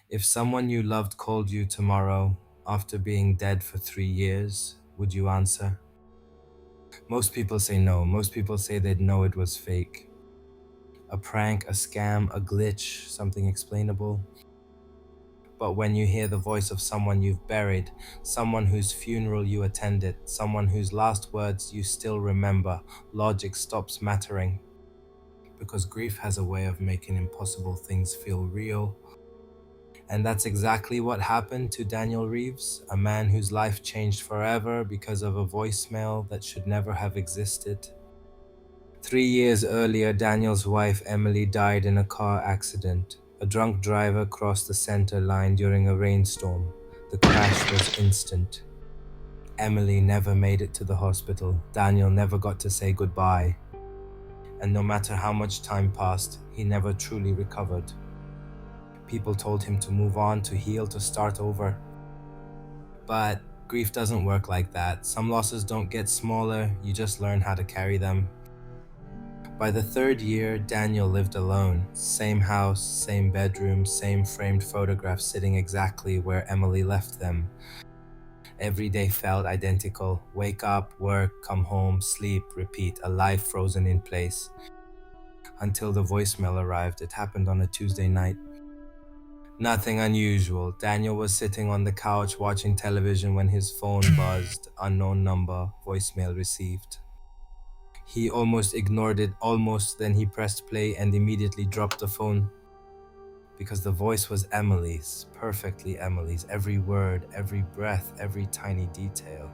If someone you loved called you tomorrow after being dead for 3 years, would you answer? Most people say no. Most people say they'd know it was fake. A prank, a scam, a glitch, something explainable. But when you hear the voice of someone you've buried, someone whose funeral you attended, someone whose last words you still remember, logic stops mattering. Because grief has a way of making impossible things feel real. And that's exactly what happened to Daniel Reeves, a man whose life changed forever because of a voicemail that should never have existed. 3 years earlier, Daniel's wife Emily died in a car accident. A drunk driver crossed the center line during a rainstorm. The crash was instant. Emily never made it to the hospital. Daniel never got to say goodbye. And no matter how much time passed, he never truly recovered. People told him to move on, to heal, to start over. But grief doesn't work like that. Some losses don't get smaller, you just learn how to carry them. By the third year, Daniel lived alone. Same house, same bedroom, same framed photograph sitting exactly where Emily left them. Every day felt identical. Wake up, work, come home, sleep, repeat, a life frozen in place. Until the voicemail arrived. It happened on a Tuesday night. Nothing unusual. Daniel was sitting on the couch watching television when his phone buzzed. Unknown number, voicemail received. He almost ignored it, then he pressed play and immediately dropped the phone. Because the voice was Emily's, perfectly Emily's, every word, every breath, every tiny detail.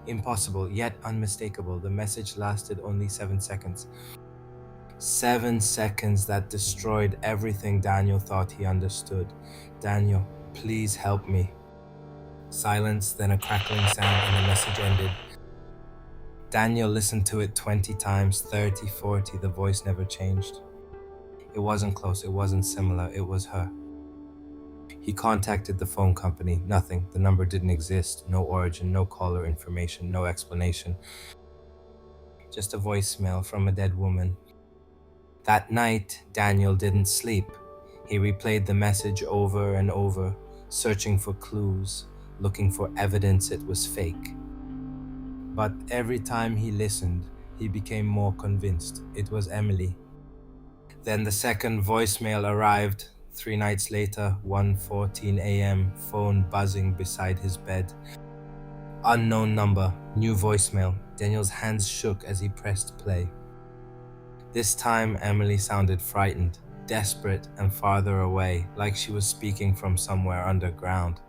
Impossible, yet unmistakable. The message lasted only 7 seconds. 7 seconds that destroyed everything Daniel thought he understood. Daniel, please help me. Silence, then a crackling sound, and the message ended. Daniel listened to it 20 times, 30, 40, the voice never changed. It wasn't close, it wasn't similar, it was her. He contacted the phone company, nothing. The number didn't exist, no origin, no caller information, no explanation. Just a voicemail from a dead woman. That night, Daniel didn't sleep. He replayed the message over and over, searching for clues, looking for evidence it was fake. But every time he listened, he became more convinced it was Emily. Then the second voicemail arrived. 3 nights later, 1:14 a.m., phone buzzing beside his bed. Unknown number, new voicemail. Daniel's hands shook as he pressed play. This time, Emily sounded frightened, desperate, and farther away, like she was speaking from somewhere underground.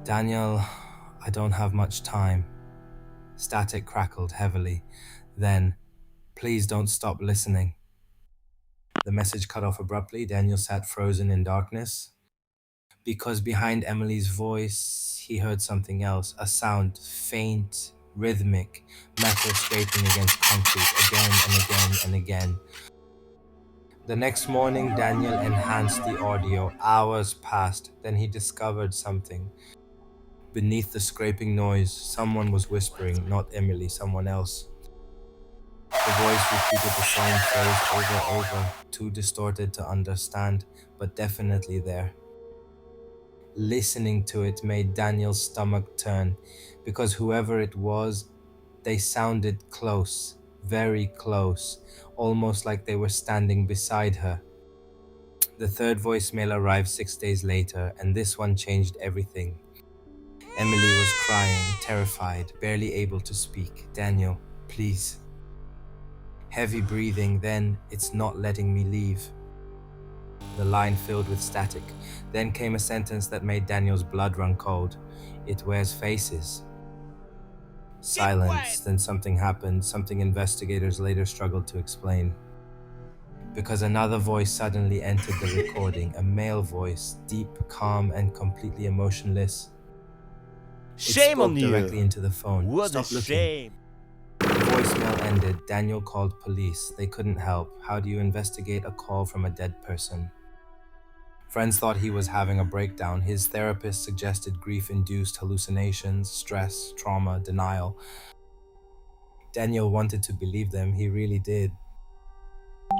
Daniel, I don't have much time. Static crackled heavily. Then, please don't stop listening. The message cut off abruptly. Daniel sat frozen in darkness. Because behind Emily's voice, he heard something else, a sound, faint, rhythmic, metal scraping against concrete again and again and again. The next morning, Daniel enhanced the audio. Hours passed. Then he discovered something. Beneath the scraping noise, someone was whispering, not Emily, someone else. The voice repeated the same phrase over and over, too distorted to understand, but definitely there. Listening to it made Daniel's stomach turn, because whoever it was, they sounded close, very close, almost like they were standing beside her. The third voicemail arrived 6 days later, and this one changed everything. Emily was crying, terrified, barely able to speak. Daniel, please. Heavy breathing, then, it's not letting me leave. The line filled with static. Then came a sentence that made Daniel's blood run cold. It wears faces. Silence, then something happened, something investigators later struggled to explain. Because another voice suddenly entered the recording, a male voice, deep, calm, and completely emotionless. It Shame spoke on directly you. into the phone. What a Stop looking. shame. The voicemail ended. Daniel called police. They couldn't help. How do you investigate a call from a dead person? Friends thought he was having a breakdown. His therapist suggested grief-induced hallucinations, stress, trauma, denial. Daniel wanted to believe them. He really did.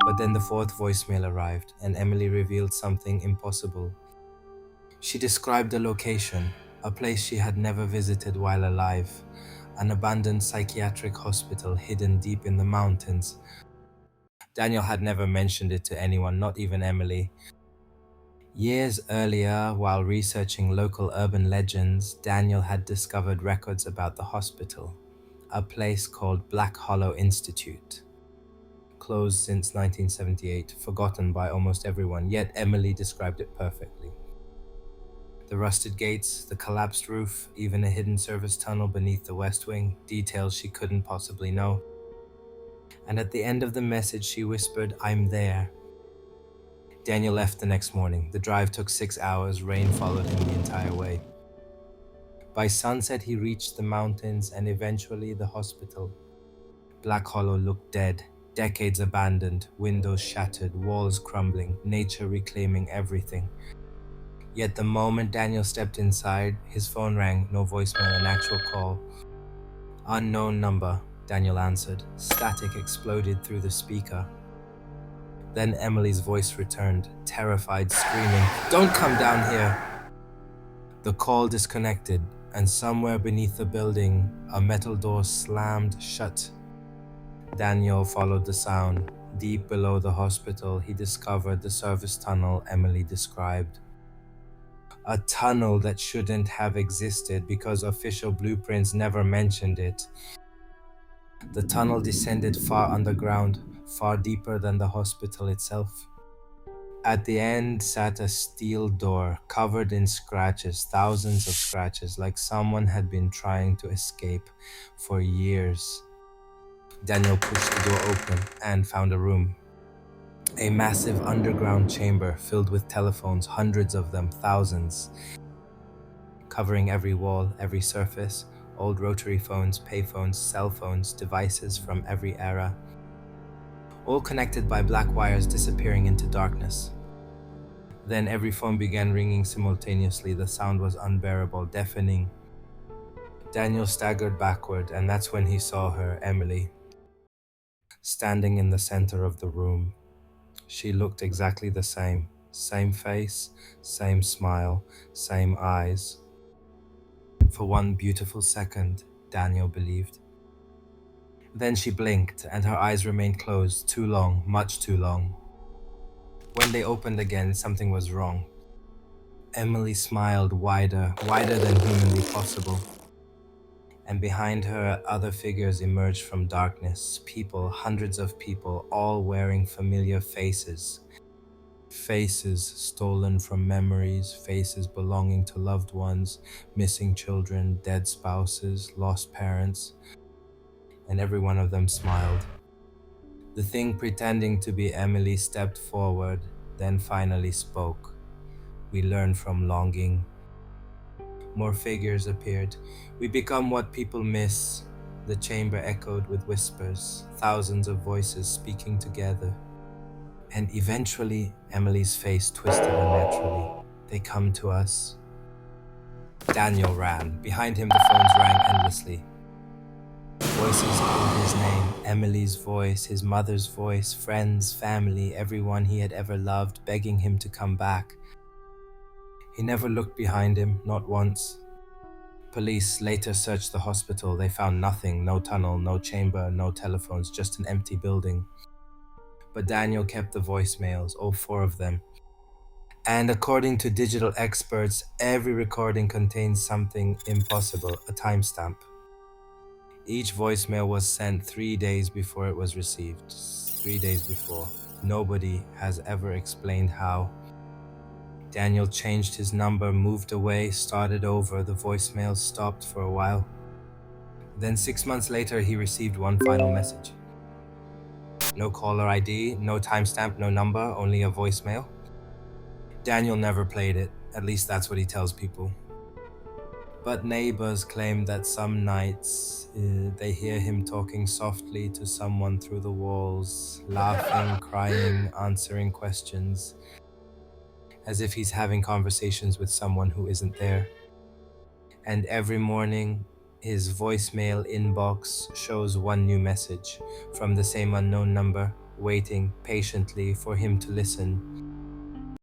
But then the fourth voicemail arrived, and Emily revealed something impossible. She described a location, a place she had never visited while alive, an abandoned psychiatric hospital hidden deep in the mountains. Daniel had never mentioned it to anyone, not even Emily. Years earlier, while researching local urban legends, Daniel had discovered records about the hospital, a place called Black Hollow Institute. Closed since 1978, forgotten by almost everyone, yet Emily described it perfectly. The rusted gates, the collapsed roof, even a hidden service tunnel beneath the West Wing, details she couldn't possibly know. And at the end of the message, she whispered, "I'm there." Daniel left the next morning. The drive took 6 hours, rain followed him the entire way. By sunset, he reached the mountains and eventually the hospital. Black Hollow looked dead, decades abandoned, windows shattered, walls crumbling, nature reclaiming everything. Yet the moment Daniel stepped inside, his phone rang, no voicemail, an actual call. "Unknown number," Daniel answered. Static exploded through the speaker. Then Emily's voice returned, terrified, screaming, "Don't come down here!" The call disconnected, and somewhere beneath the building, a metal door slammed shut. Daniel followed the sound. Deep below the hospital, he discovered the service tunnel Emily described. A tunnel that shouldn't have existed because official blueprints never mentioned it. The tunnel descended far underground, far deeper than the hospital itself. At the end sat a steel door covered in scratches, thousands of scratches, like someone had been trying to escape for years. Daniel pushed the door open and found a room. A massive underground chamber filled with telephones, hundreds of them, thousands, covering every wall, every surface, old rotary phones, payphones, cell phones, devices from every era, all connected by black wires disappearing into darkness. Then every phone began ringing simultaneously. The sound was unbearable, deafening. Daniel staggered backward, and that's when he saw her, Emily, standing in the center of the room. She looked exactly the same. Same face, same smile, same eyes. For one beautiful second, Daniel believed. Then she blinked, and her eyes remained closed, too long, much too long. When they opened again, something was wrong. Emily smiled wider, wider than humanly possible. And behind her, other figures emerged from darkness. People, hundreds of people, all wearing familiar faces. Faces stolen from memories, faces belonging to loved ones, missing children, dead spouses, lost parents. And every one of them smiled. The thing pretending to be Emily stepped forward, then finally spoke. "We learn from longing." More figures appeared. "We become what people miss." The chamber echoed with whispers, thousands of voices speaking together. And eventually, Emily's face twisted unnaturally. "They come to us." Daniel ran. Behind him, the phones rang endlessly. Voices called his name, Emily's voice, his mother's voice, friends, family, everyone he had ever loved, begging him to come back. He never looked behind him, not once. Police later searched the hospital. They found nothing, no tunnel, no chamber, no telephones, just an empty building. But Daniel kept the voicemails, all four of them. And according to digital experts, every recording contains something impossible, a timestamp. Each voicemail was sent 3 days before it was received. 3 days before. Nobody has ever explained how. Daniel changed his number, moved away, started over. The voicemails stopped for a while. Then 6 months later, he received one final message. No caller ID, no timestamp, no number, only a voicemail. Daniel never played it, at least that's what he tells people. But neighbors claim that some nights they hear him talking softly to someone through the walls, laughing, crying, answering questions, as if he's having conversations with someone who isn't there. And every morning, his voicemail inbox shows one new message from the same unknown number. waiting patiently for him to listen,